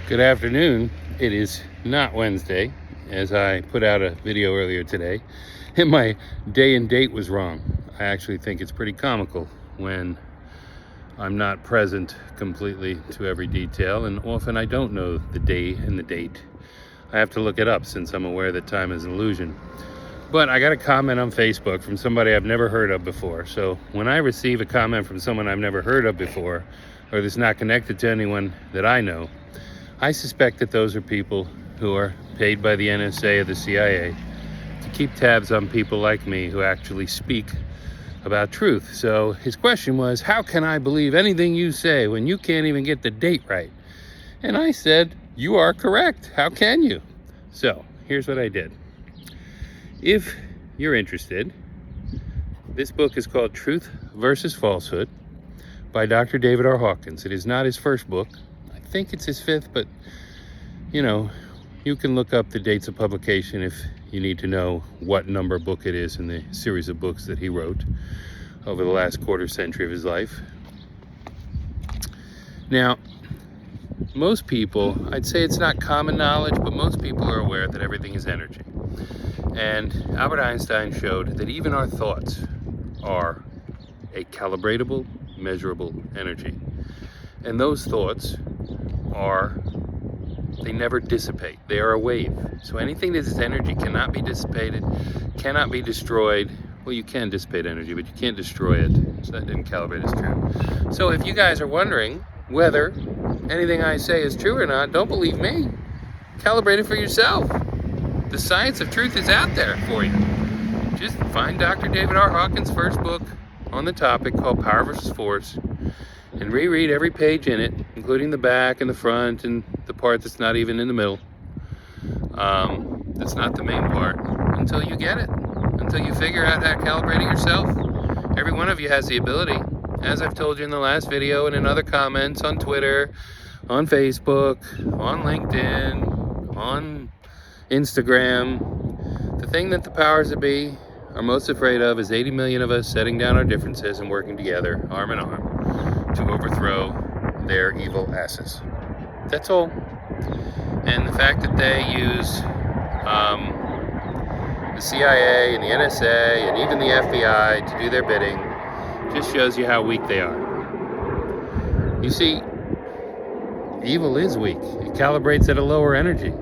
Good afternoon. It is not Wednesday, as I put out a video earlier today, and my day and date was wrong. I actually think it's pretty comical when I'm not present completely to every detail, and often I don't know the day and the date. I have to look it up since I'm aware that time is an illusion. But I got a comment on Facebook from somebody I've never heard of before. So when I receive a comment from someone I've never heard of before, or that's not connected to anyone that I know, I suspect that those are people who are paid by the NSA or the CIA to keep tabs on people like me who actually speak about truth. So his question was, how can I believe anything you say when you can't even get the date right? And I said, you are correct. How can you? So here's what I did. If you're interested, this book is called Truth versus Falsehood by Dr. David R. Hawkins. It is not his first book. I think it's his fifth, but you can look up the dates of publication if you need to know what number book it is in the series of books that he wrote over the last quarter century of his life. Now, most people, I'd say it's not common knowledge, but most people are aware that everything is energy. And Albert Einstein showed that even our thoughts are a calibratable, measurable energy. And those thoughts they never dissipate. They are a wave. So anything that is energy cannot be dissipated, cannot be destroyed. Well, you can dissipate energy, but you can't destroy it. So that didn't calibrate as true. So if you guys are wondering whether anything I say is true or not, don't believe me. Calibrate it for yourself. The science of truth is out there for you. Just find Dr. David R. Hawkins' first book on the topic called Power versus Force and reread every page in it, including the back and the front and the part that's not even in the middle. That's not the main part until you get it, until you figure out how to calibrate it yourself. Every one of you has the ability, as I've told you in the last video and in other comments on Twitter, on Facebook, on LinkedIn, on Instagram. The thing that the powers that be are most afraid of is 80 million of us setting down our differences and working together, arm in arm, to overthrow their evil asses. That's all. And the fact that they use the CIA and the NSA and even the FBI to do their bidding just shows you how weak they are. You see, evil is weak. It calibrates at a lower energy.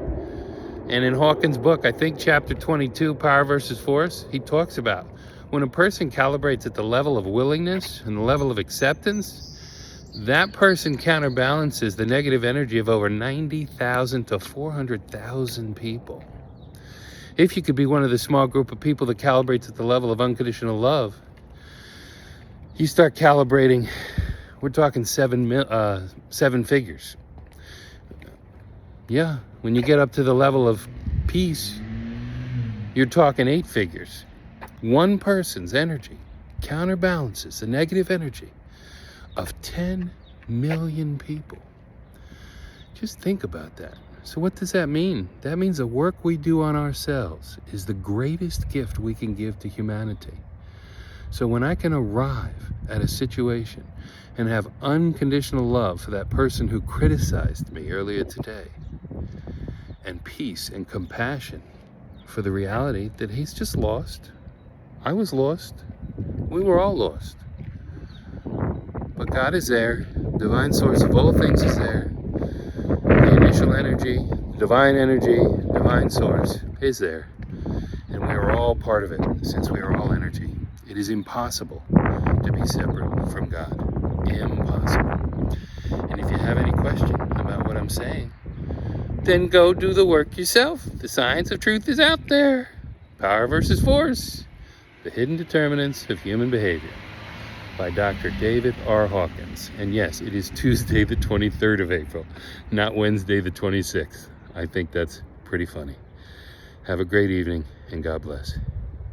And in Hawkins' book, I think chapter 22, Power versus Force, he talks about when a person calibrates at the level of willingness and the level of acceptance, that person counterbalances the negative energy of over 90,000 to 400,000 people. If you could be one of the small group of people that calibrates at the level of unconditional love, you start calibrating, we're talking seven figures. Yeah, when you get up to the level of peace, you're talking 8 figures. One person's energy counterbalances the negative energy of 10 million people. Just think about that. So what does that mean? That means the work we do on ourselves is the greatest gift we can give to humanity. So when I can arrive at a situation and have unconditional love for that person who criticized me earlier today, and peace and compassion for the reality that he's just lost. I was lost. We were all lost. But God is there. The divine source of all things is there. The initial energy, divine source is there. And we are all part of it since we are all energy. It is impossible to be separate from God. Impossible. And if you have any question about what I'm saying, then go do the work yourself. The science of truth is out there. Power versus Force. The Hidden Determinants of Human Behavior by Dr. David R. Hawkins. And yes, it is Tuesday the 23rd of April, not Wednesday the 26th. I think that's pretty funny. Have a great evening and God bless.